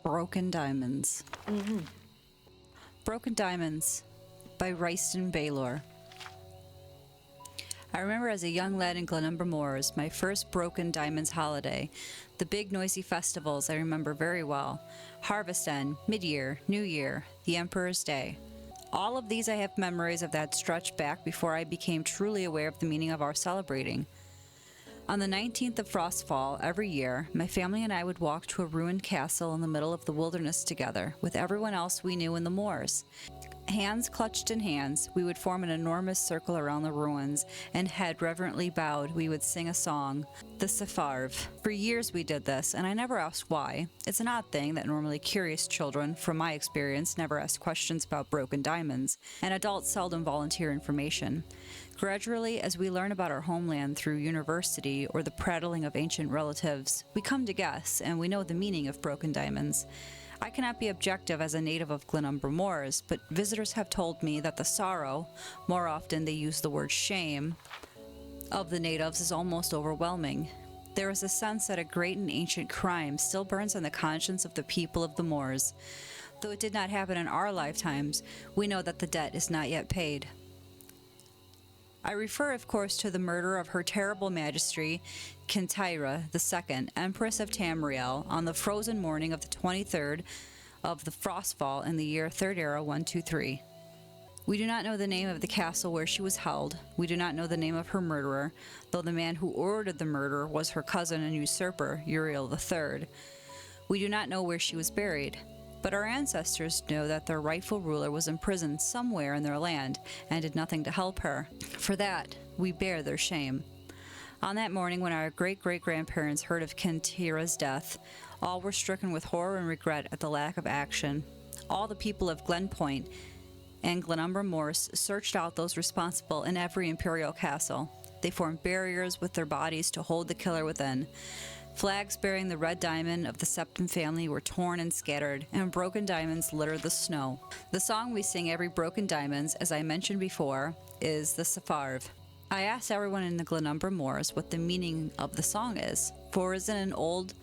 Broken Diamonds. Broken Diamonds by Royston Baylor. I remember as a young lad in Glenumbra moors, my first Broken Diamonds holiday. The big noisy festivals I remember very well. Harvest End, Mid-Year, New Year, the Emperor's Day. All of these I have memories of that stretch back before I became truly aware of the meaning of our celebrating. On the 19th of Frostfall every year, my family and I would walk to a ruined castle in the middle of the wilderness together with everyone else we knew in the moors. Hands clutched in hands, we would form an enormous circle around the ruins, and head reverently bowed, we would sing a song, the Sepharv. For years we did this, and I never asked why. It's an odd thing that normally curious children, from my experience, never ask questions about broken diamonds, and adults seldom volunteer information. Gradually, as we learn about our homeland through university or the prattling of ancient relatives, we come to guess, and we know the meaning of broken diamonds. I cannot be objective as a native of Glenumbra moors, but visitors have told me that the sorrow, more often they use the word shame, of the natives is almost overwhelming. There is a sense that a great and ancient crime still burns on the conscience of the people of the moors. Though it did not happen in our lifetimes, we know that the debt is not yet paid. I refer, of course, to the murder of Her Terrible Majesty, Kintyra II, Empress of Tamriel, on the frozen morning of the 23rd of the Frostfall in the year 3rd Era 123. We do not know the name of the castle where she was held. We do not know the name of her murderer, though the man who ordered the murder was her cousin and usurper, Uriel III. We do not know where she was buried. But our ancestors know that their rightful ruler was imprisoned somewhere in their land and did nothing to help her. For that, we bear their shame. On that morning when our great-great-grandparents heard of Kintyra's death, all were stricken with horror and regret at the lack of action. All the people of Glen Point and Glenumbra moors searched out those responsible in every imperial castle. They formed barriers with their bodies to hold the killer within. Flags bearing the red diamond of the Septim family were torn and scattered, and broken diamonds littered the snow. The song we sing every Broken Diamonds, as I mentioned before, is the Sepharv. I asked everyone in the Glenumbra moors what the meaning of the song is, for it is in an old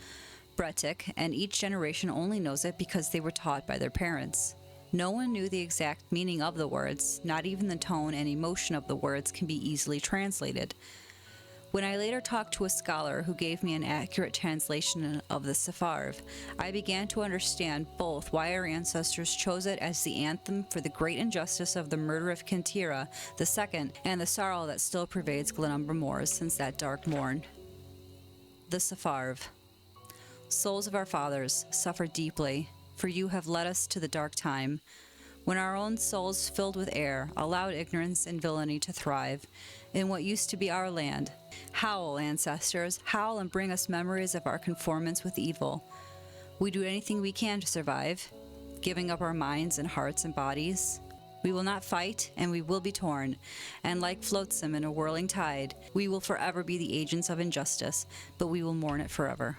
Breton, and each generation only knows it because they were taught by their parents. No one knew the exact meaning of the words, not even the tone and emotion of the words can be easily translated. When I later talked to a scholar who gave me an accurate translation of the Sepharv, I began to understand both why our ancestors chose it as the anthem for the great injustice of the murder of Kintyra II and the sorrow that still pervades Glenumbra moors since that dark morn. The Sepharv. Souls of our fathers, suffer deeply, for you have led us to the dark time, when our own souls filled with air allowed ignorance and villainy to thrive in what used to be our land. Howl, ancestors, howl and bring us memories of our conformance with evil. We do anything we can to survive, giving up our minds and hearts and bodies. We will not fight, and we will be torn, and like flotsam in a whirling tide, we will forever be the agents of injustice, but we will mourn it forever.